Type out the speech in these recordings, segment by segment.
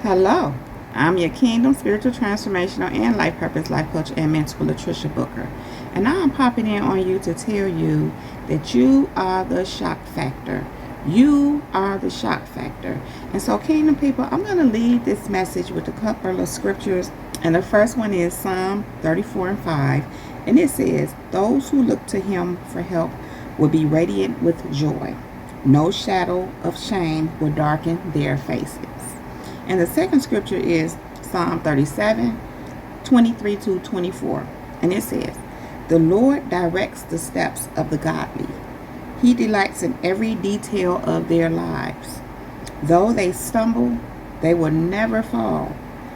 Hello, I'm your Kingdom Spiritual Transformational and Life Purpose Life Coach and Mentor, Latricia Booker. And now I'm popping in on you to tell you that you are the shock factor. You are the shock factor. And so, Kingdom people, I'm going to lead this message with a couple of scriptures. And the first one is Psalm 34:5. And it says, "Those who look to him for help will be radiant with joy. No shadow of shame will darken their faces." And the second scripture is Psalm 37:23-24. And it says, "The Lord directs the steps of the godly. He delights in every detail of their lives. Though they stumble, they will never fall,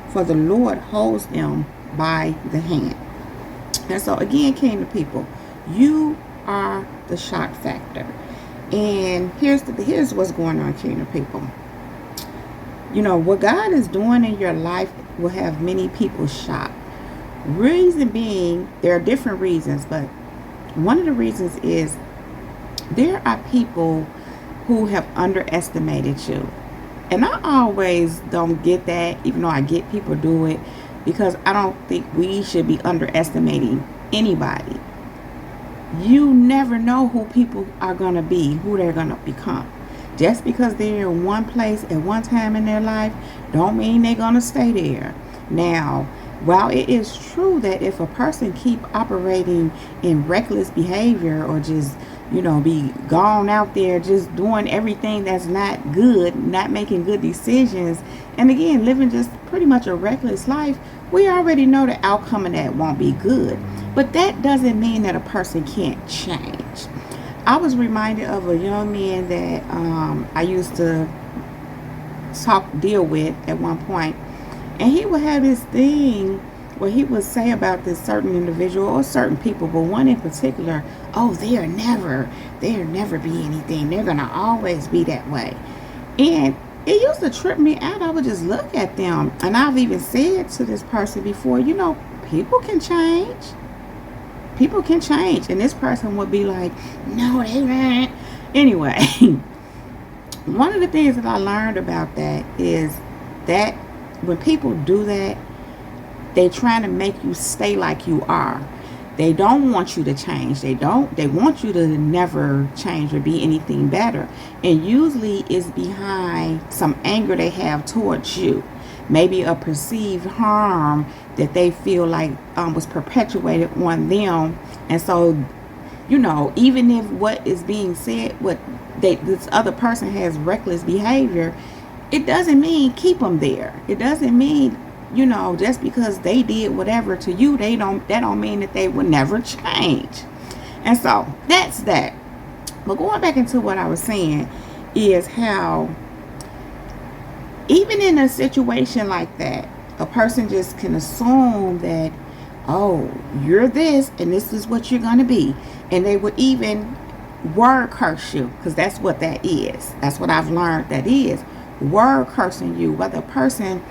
for the Lord holds them by the hand." And so again, Kingdom people, you are the shock factor. And here's what's going on, Kingdom people. You know, what God is doing in your life will have many people shocked. Reason being, there are different reasons, but one of the reasons is there are people who have underestimated you. And I always don't get that, even though I get people do it, because I don't think we should be underestimating anybody. You never know who people are going to be, who they're going to become. Just because they're in one place at one time in their life, don't mean they're going to stay there. Now, while it is true that if a person keep operating in reckless behavior or just, be gone out there just doing everything that's not good, not making good decisions, and again, living just pretty much a reckless life, we already know the outcome of that won't be good. But that doesn't mean that a person can't change. I was reminded of a young man that I used to deal with at one point, and he would have this thing where he would say about this certain individual or certain people, but one in particular, oh, they'll never be anything. They're gonna always be that way. And it used to trip me out. I would just look at them, and I've even said to this person before, people can change. People can change. And this person would be like, no, they won't. Anyway, one of the things that I learned about that is that when people do that, they're trying to make you stay like you are. They don't want you to change. They want you to never change or be anything better. And usually it's behind some anger they have towards you. Maybe a perceived harm that they feel like was perpetuated on them. And so, even if what is being said, this other person has reckless behavior, it doesn't mean keep them there. It doesn't mean, just because they did whatever to you, that don't mean that they will never change. And so that's that. But going back into what I was saying is how even in a situation like that, a person just can assume that, oh, you're this and this is what you're going to be. And they would even word curse you, because that's what that is. That's what I've learned that is. Word cursing you. Whether a person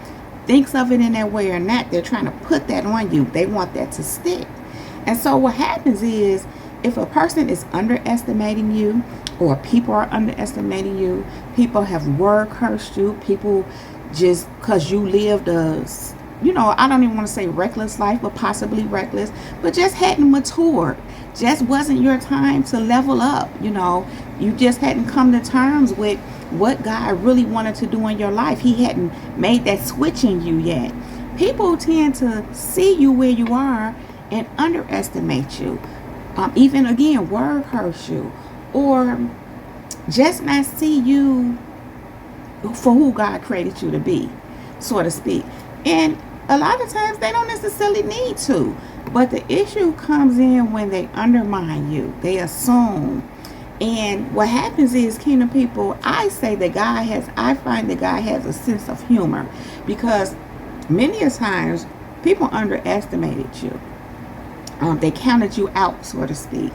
thinks of it in that way or not, they're trying to put that on you. They want that to stick. And so what happens is, if a person is underestimating you, or people are underestimating you, people have word cursed you, people just because you lived I don't even want to say reckless life, but possibly reckless, but just hadn't matured. Just wasn't your time to level up. You just hadn't come to terms with what God really wanted to do in your life. He hadn't made that switch in you yet. People tend to see you where you are and underestimate you. Even again, word curse you, or just not see you for who God created you to be, so to speak. And a lot of times they don't necessarily need to, but the issue comes in when they undermine you, they assume. And what happens is, Kingdom people, I find that God has a sense of humor, because many a times people underestimated you. They counted you out, so to speak.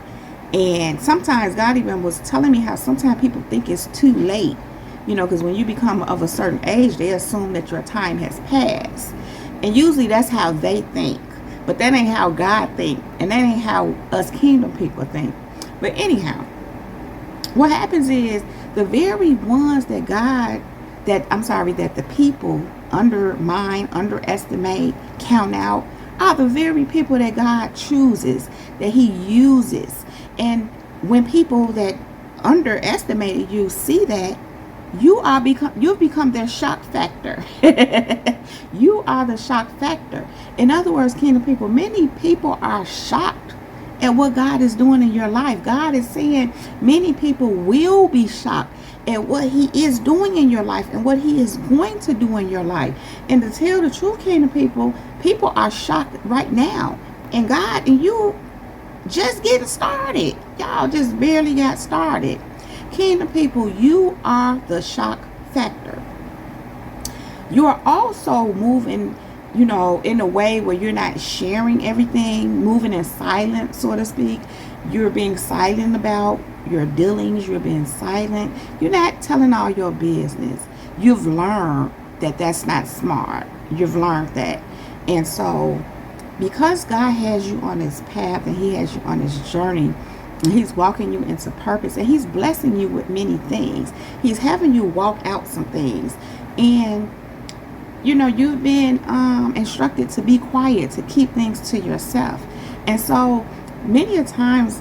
And sometimes God even was telling me how sometimes people think it's too late, because when you become of a certain age, they assume that your time has passed. And usually that's how they think. But that ain't how God think. And that ain't how us Kingdom people think. But anyhow, what happens is, the very ones that that the people undermine, underestimate, count out are the very people that God chooses, that he uses. And when people that underestimated you see that, you've become their shock factor. You are the shock factor. In other words, kingdom people, many people are shocked at what God is doing in your life. God is saying many people will be shocked at what he is doing in your life and what he is going to do in your life. And to tell the truth, kingdom people are shocked right now. And God and you just getting started. Y'all just barely got started. Kingdom people, you are the shock factor. You are also moving, in a way where you're not sharing everything, moving in silence, so to speak. You're being silent about your dealings. You're being silent. You're not telling all your business. You've learned that that's not smart. You've learned that. And so, because God has you on his path and he has you on his journey, and he's walking you into purpose, and he's blessing you with many things. He's having you walk out some things. And, you've been instructed to be quiet, to keep things to yourself. And so, many a times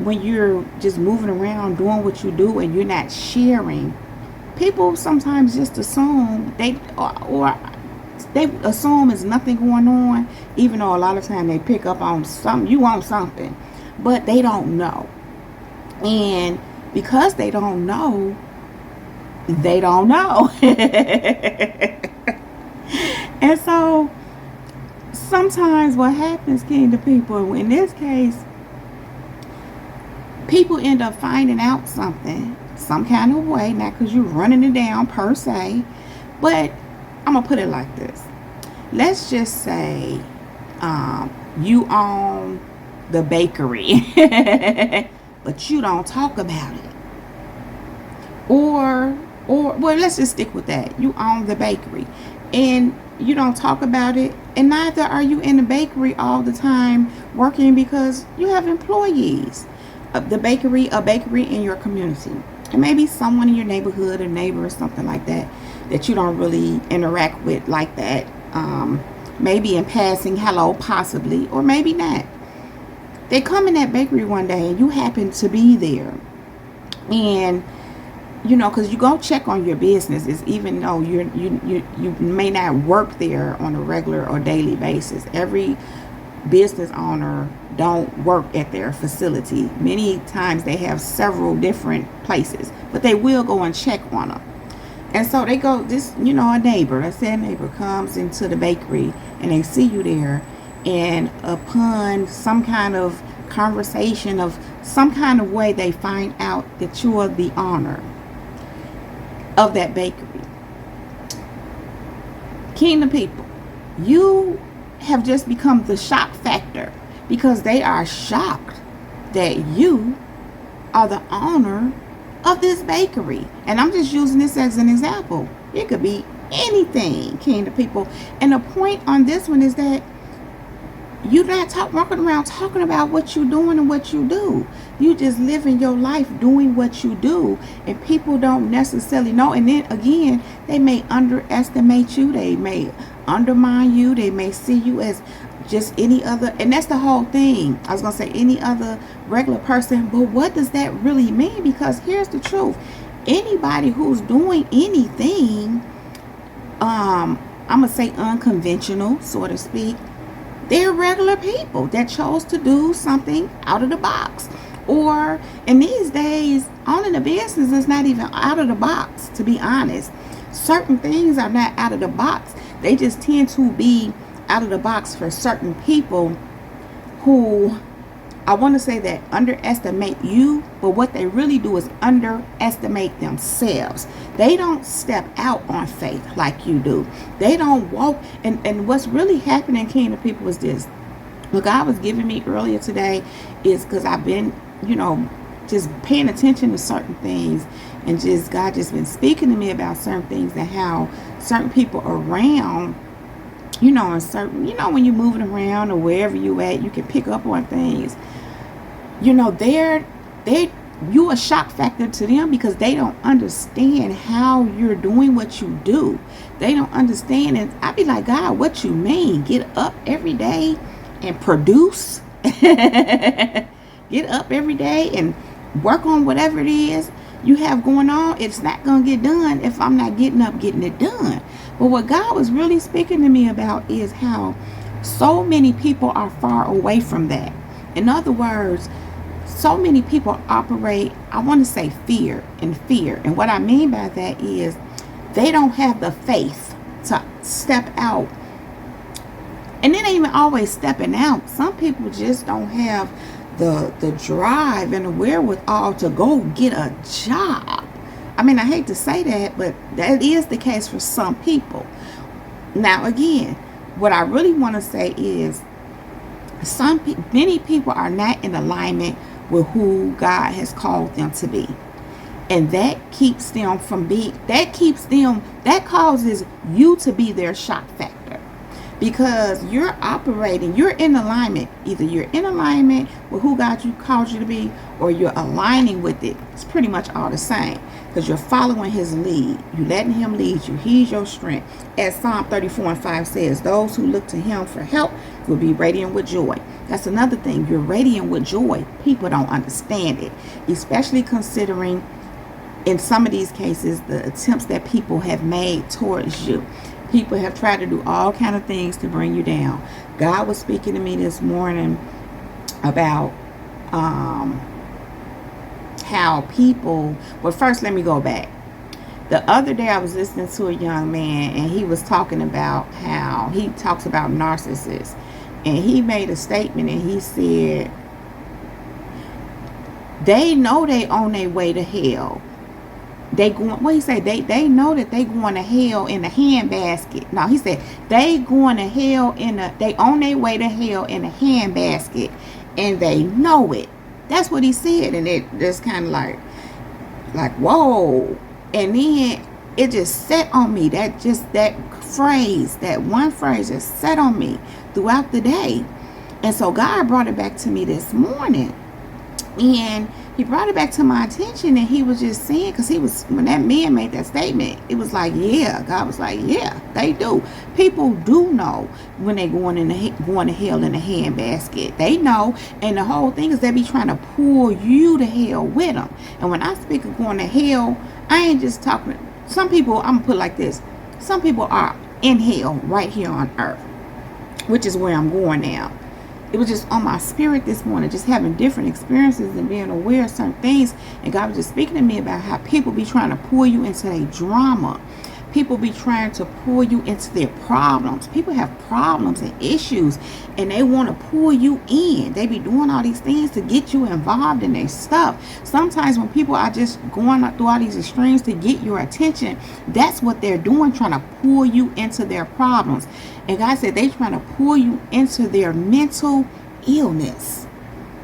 when you're just moving around doing what you do and you're not sharing, people sometimes just assume they assume there's nothing going on, even though a lot of time they pick up on something. You want something, but they don't know. And because they don't know, they don't know. And so sometimes what happens, kingdom people, in this case, people end up finding out something some kind of way, not because you're running it down per se, but I'm gonna put it like this. Let's just say you own the bakery, but you don't talk about it. Or well, let's just stick with that. You own the bakery and you don't talk about it, and neither are you in the bakery all the time working, because you have employees. A bakery in your community, and maybe someone in your neighborhood, a neighbor or something like that you don't really interact with like that. Maybe in passing, hello, possibly, or maybe not. They come in that bakery one day and you happen to be there, and because you go check on your businesses, even though you may not work there on a regular or daily basis. Every business owner don't work at their facility. Many times they have several different places, but they will go and check on them. And so they go, a neighbor, let's say a neighbor comes into the bakery and they see you there, and upon some kind of conversation of some kind of way, they find out that you are the owner of that bakery. Kingdom people, you have just become the shock factor, because they are shocked that you are the owner of this bakery. And I'm just using this as an example. It could be anything, kingdom people. And the point on this one is that you're not walking around talking about what you're doing and what you do. You just living your life doing what you do, and people don't necessarily know. And then again, they may underestimate you. They may undermine you. They may see you as just any other, and that's the whole thing. I was gonna say any other regular person, but what does that really mean? Because here's the truth: anybody who's doing anything, I'm gonna say unconventional, so to speak, they're regular people that chose to do something out of the box. Or in these days, owning a business is not even out of the box, to be honest. Certain things are not out of the box. They just tend to be out of the box for certain people who, I want to say that, underestimate you, but what they really do is underestimate themselves. They don't step out on faith like you do. They don't walk. And what's really happening, kingdom people, is this. What God was giving me earlier today is, because I've been, just paying attention to certain things, and just God just been speaking to me about certain things, and how certain people around, and certain, when you're moving around or wherever you at, you can pick up on things. They you a shock factor to them because they don't understand how you're doing what you do. They don't understand. And I be like, God, what you mean? Get up every day and produce. Get up every day and work on whatever it is you have going on. It's not going to get done if I'm not getting up, getting it done. But what God was really speaking to me about is how so many people are far away from that. In other words, so many people operate, I want to say fear. And what I mean by that is they don't have the faith to step out. And it ain't even always stepping out. Some people just don't have the drive and the wherewithal to go get a job. I mean, I hate to say that, but that is the case for some people. Now, again, what I really want to say is many people are not in alignment with who God has called them to be. And that keeps them from being, that causes you to be their shock factor. Because you're operating, you're in alignment. Either you're in alignment with who God called you to be, or you're aligning with it. It's pretty much all the same. Because you're following his lead. You're letting him lead you. He's your strength. As Psalm 34:5 says, those who look to him for help will be radiant with joy. That's another thing. You're radiant with joy. People don't understand it. Especially considering, in some of these cases, the attempts that people have made towards you. People have tried to do all kind of things to bring you down. God was speaking to me this morning about how people, well, first let me go back. The other day I was listening to a young man, and he was talking about how he talks about narcissists, and he made a statement, and he said they know they on their way to hell. They going, what he say? They know that they going to hell in a handbasket. No, he said they going to hell they on their way to hell in a handbasket, and they know it. That's what he said, and it just kind of like whoa. And then it just set on me. That phrase, that one phrase, just set on me throughout the day. And so God brought it back to me this morning, and he brought it back to my attention, and he was just saying, because when that man made that statement, it was like, yeah, God was like, yeah, they do. People do know when they going to hell in a handbasket. They know, and the whole thing is they be trying to pull you to hell with them. And when I speak of going to hell, I ain't just talking. Some people, I'm gonna put it like this: some people are in hell right here on earth, which is where I'm going now. It was just on my spirit this morning, just having different experiences and being aware of certain things. And God was just speaking to me about how people be trying to pull you into their drama. People be trying to pull you into their problems. People have problems and issues, and they want to pull you in. They be doing all these things to get you involved in their stuff. Sometimes when people are just going through all these extremes to get your attention, that's what they're doing, trying to pull you into their problems. And God said they trying to pull you into their mental illness.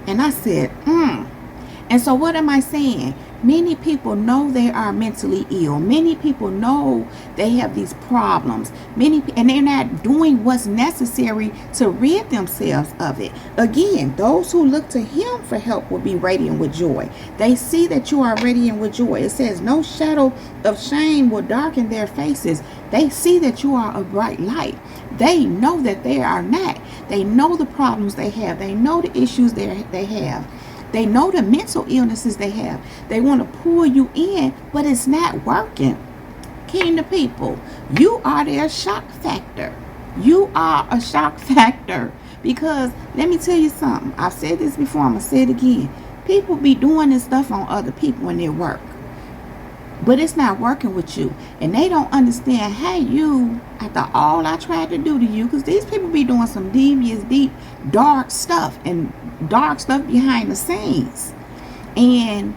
And I said, And so what am I saying? Many people know they are mentally ill. Many people know they have these problems. And they're not doing what's necessary to rid themselves of it. Again, those who look to him for help will be radiant with joy. They see that you are radiant with joy. It says no shadow of shame will darken their faces. They see that you are a bright light. They know that they are not. They know the problems they have. They know the issues they have. They know the mental illnesses they have. They want to pull you in, but it's not working. Kingdom people, you are their shock factor. You are a shock factor. Because let me tell you something. I've said this before. I'm going to say it again. People be doing this stuff on other people in their work, but it's not working with you. And they don't understand, hey, you, after all I tried to do to you, because these people be doing some devious, deep, dark stuff, and dark stuff behind the scenes. And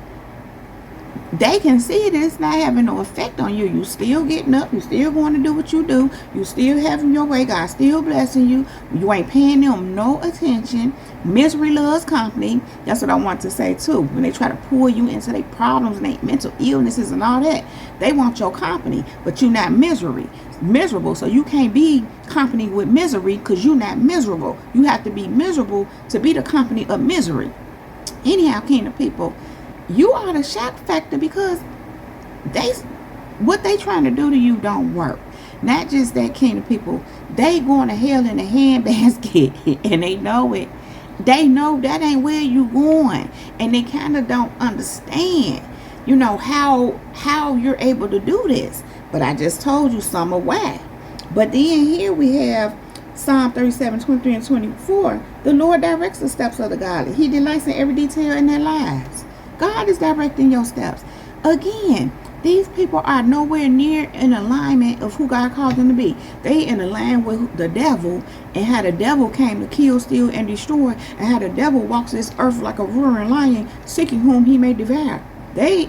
they can see that it's not having no effect on you. You still getting up. You still going to do what you do. You still having your way. God still blessing you. You ain't paying them no attention. Misery loves company. That's what I want to say too. When they try to pull you into their problems and their mental illnesses and all that, they want your company, but you're not miserable. So you can't be company with misery because you're not miserable. You have to be miserable to be the company of misery. Anyhow, kingdom people, you are the shock factor, because what they trying to do to you don't work. Not just that, kingdom people, they going to hell in a handbasket and they know it. They know that ain't where you going, and they kind of don't understand, how you're able to do this. But I just told you some of why. But then here we have Psalm 37, 23 and 24. The Lord directs the steps of the godly. He delights in every detail in their lives. God is directing your steps. Again, these people are nowhere near in alignment of who God called them to be. They in alignment with the devil, and how the devil came to kill, steal, and destroy, and how the devil walks this earth like a roaring lion, seeking whom he may devour. They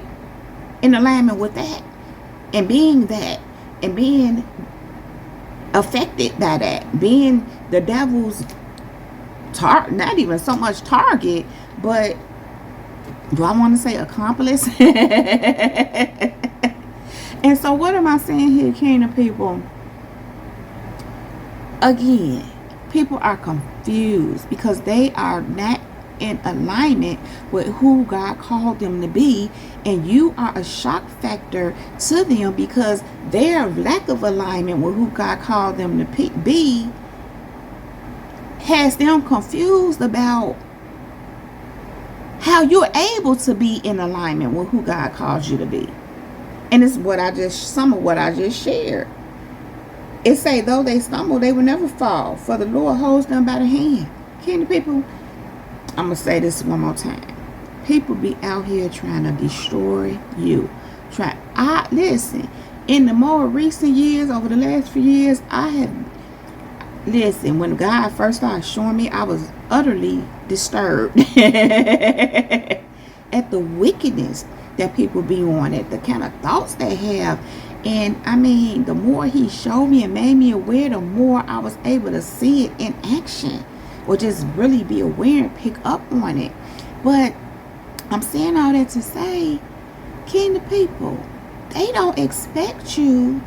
in alignment with that, and being affected by that, being the devil's not even so much target, but do I want to say accomplice? And so what am I saying here, kingdom people? Again, people are confused because they are not in alignment with who God called them to be, and you are a shock factor to them because their lack of alignment with who God called them to be has them confused about how you're able to be in alignment with who God calls you to be. And it's some of what I just shared. It say, though they stumble, they will never fall, for the Lord holds them by the hand. Kingdom people, I'm going to say this one more time. People be out here trying to destroy you. Listen, in the more recent years, over the last few years, when God first started showing me, I was utterly disturbed at the wickedness that people be on, at the kind of thoughts they have. And I mean, the more he showed me and made me aware, the more I was able to see it in action, or just really be aware and pick up on it. But I'm saying all that to say, kingdom people, they don't expect you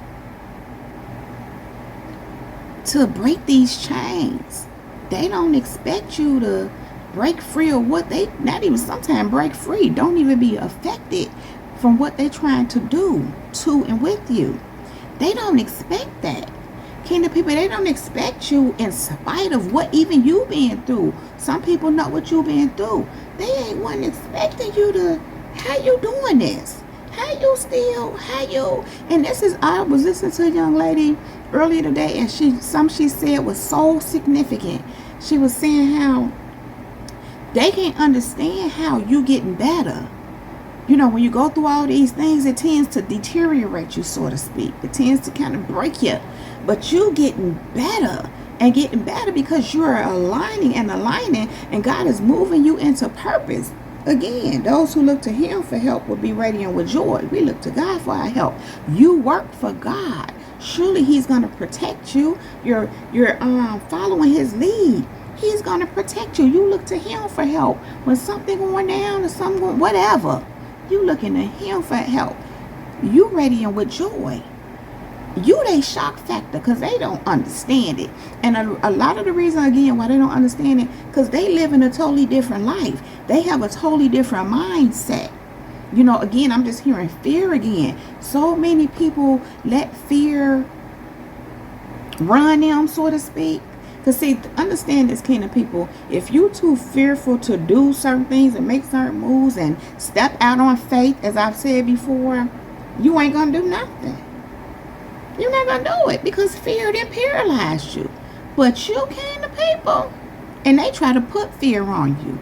to break these chains. They don't expect you to break free of what they, not even sometimes break free, don't even be affected from what they're trying to do to and with you. They don't expect that. Kingdom people, they don't expect you in spite of what even you been through. Some people know what you been through. They ain't one expecting you to, how you doing this? And I was listening to a young lady earlier today, and she said was so significant. She was saying how they can't understand how you getting better. When you go through all these things, it tends to deteriorate you, so to speak. It tends to kind of break you. But you getting better because you're aligning, and God is moving you into purpose. Again, those who look to him for help will be radiant with joy. We look to God for our help. You work for God. Surely he's going to protect you. You're following his lead. He's going to protect you. You look to him for help. When something going down or something going, whatever, you looking to him for help. You radiant with joy. You they shock factor because they don't understand it. And a lot of the reason, again, why they don't understand it, because they live in a totally different life. They have a totally different mindset. Again, I'm just hearing fear again. So many people let fear run them, so to speak. Because see, understand this, kingdom people, if you too fearful to do certain things and make certain moves and step out on faith, as I've said before, you ain't going to do nothing. You're not going to do it because fear then paralyzed you. But you, kingdom people, and they try to put fear on you.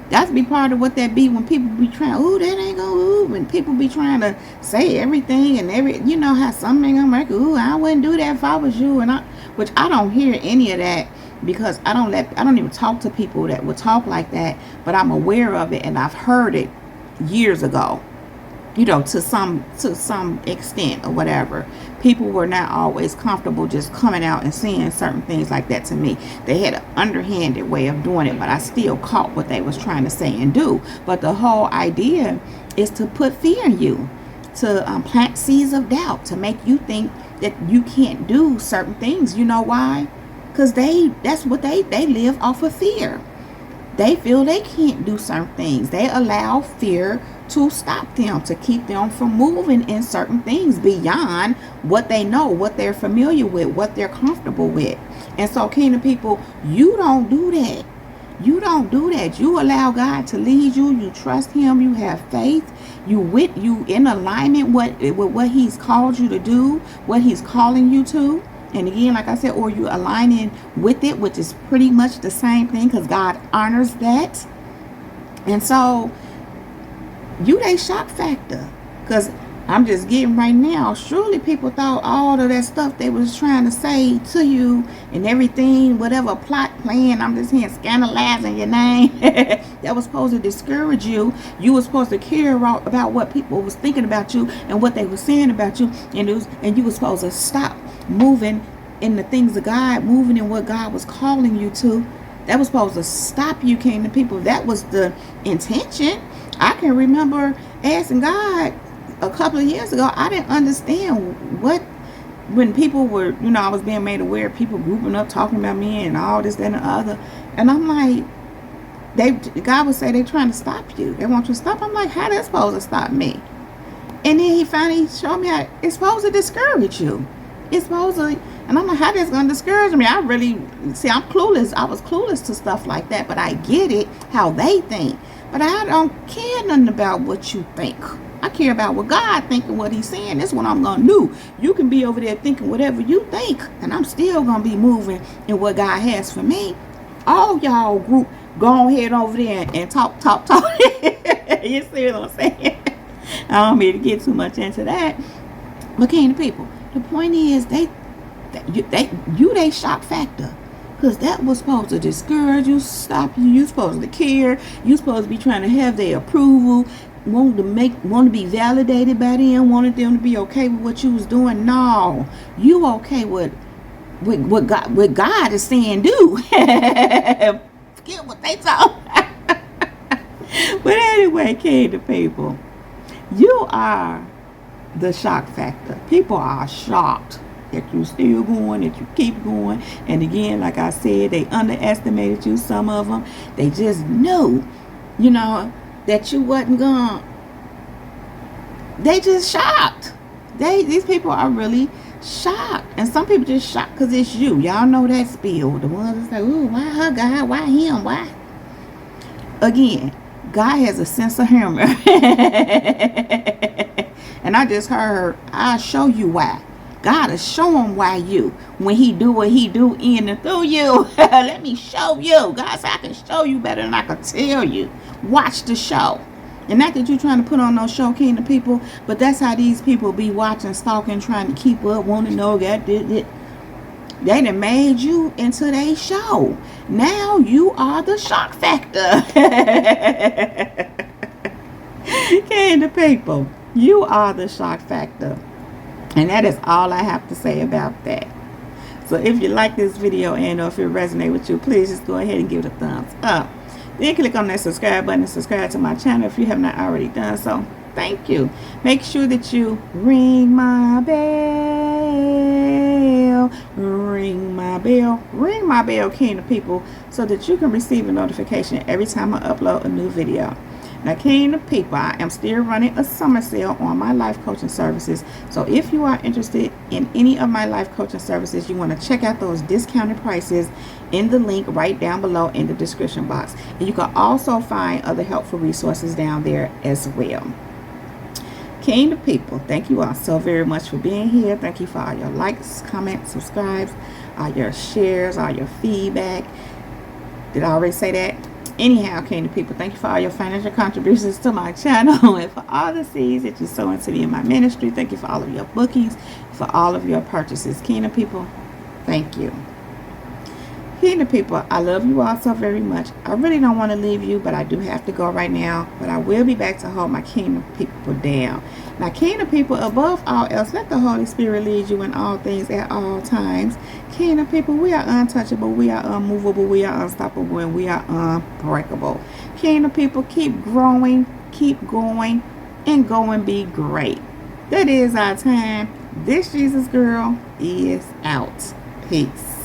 That's be part of what that be when people be trying, that ain't gonna move, and people be trying to say everything and how some ain't gonna make, I wouldn't do that if I was you, which I don't hear any of that, because I don't even talk to people that would talk like that, but I'm aware of it and I've heard it years ago, to some extent or whatever. People were not always comfortable just coming out and saying certain things like that to me. They had an underhanded way of doing it, but I still caught what they was trying to say and do. But the whole idea is to put fear in you, to plant seeds of doubt, to make you think that you can't do certain things. You know why? Because they live off of fear. they feel they can't do certain things. They allow fear to stop them, to keep them from moving in certain things beyond what they know, what they're familiar with, what they're comfortable with. And so, kingdom people, you don't do that. You don't do that. You allow God to lead you. You trust him. You have faith. You in alignment with what he's called you to do, what he's calling you to. And again, like I said, or you aligning with it, which is pretty much the same thing, because God honors that. And so they shock factor, because I'm just getting right now, surely people thought all of that stuff they was trying to say to you and everything, whatever plot plan, I'm just here scandalizing your name, that was supposed to discourage you. You were supposed to care about what people was thinking about you and what they were saying about you, and you were supposed to stop moving in the things of God, moving in what God was calling you to. That was supposed to stop you, kingdom people. That was the intention. I can remember asking God a couple of years ago. I didn't understand when people were, I was being made aware of people grouping up, talking about me and all this, that, and the other. And I'm like, God would say they're trying to stop you. They want you to stop. I'm like, how they supposed to stop me? And then he finally showed me how it's supposed to discourage you. It's supposed to, and I'm like, how that's going to discourage me? I'm clueless. I was clueless to stuff like that, but I get it, how they think. But I don't care nothing about what you think. I care about what God thinking, what he's saying. That's what I'm going to do. You can be over there thinking whatever you think, and I'm still going to be moving in what God has for me. All y'all group, go ahead over there and talk. You see what I'm saying? I don't mean to get too much into that. But kingdom people, the point is, they shock factor. Because that was supposed to discourage you, stop you. You supposed to care. You supposed to be trying to have their approval, want to be validated by them, wanted them to be okay with what you was doing. No, you okay with what God is saying do. Forget what they talk. But anyway, kingdom people, you are the shock factor. People are shocked that you still going, that you keep going. And again, like I said, they underestimated you. Some of them, they just knew, that you wasn't gonna. They just shocked. These people are really shocked. And some people just shocked because it's you. Y'all know that spiel. The ones that say, ooh, why her, God? Why him? Why? Again, God has a sense of humor. And I just heard, I'll show you why. God will show him why you, when he do what he do in and through you. Let me show you. God said I can show you better than I can tell you. Watch the show. And not that you're trying to put on no show, kingdom people, but that's how these people be watching, stalking, trying to keep up, want to know God did it. They done made you into their show. Now you are the shock factor. Kingdom people, you are the shock factor. And that is all I have to say about that. So if you like this video and or if it resonates with you, please just go ahead and give it a thumbs up. Then click on that subscribe button and subscribe to my channel if you have not already done so. Thank you. Make sure that you ring my bell. Ring my bell. Ring my bell, kingdom people, so that you can receive a notification every time I upload a new video. Now, kingdom people, I am still running a summer sale on my life coaching services. So if you are interested in any of my life coaching services, you want to check out those discounted prices in the link right down below in the description box. And you can also find other helpful resources down there as well. Kingdom people, thank you all so very much for being here. Thank you for all your likes, comments, subscribes, all your shares, all your feedback. Did I already say that? Anyhow, kingdom people, thank you for all your financial contributions to my channel and for all the seeds that you sow into me in my ministry. Thank you for all of your bookings, for all of your purchases. Kingdom people, thank you. Kingdom people, I love you all so very much. I really don't want to leave you, but I do have to go right now. But I will be back to hold my kingdom people down. Now, kingdom people, above all else, let the Holy Spirit lead you in all things at all times. Kingdom people, we are untouchable, we are unmovable, we are unstoppable, and we are unbreakable. Kingdom people, keep growing, keep going, and go and be great. That is our time. This Jesus girl is out. Peace.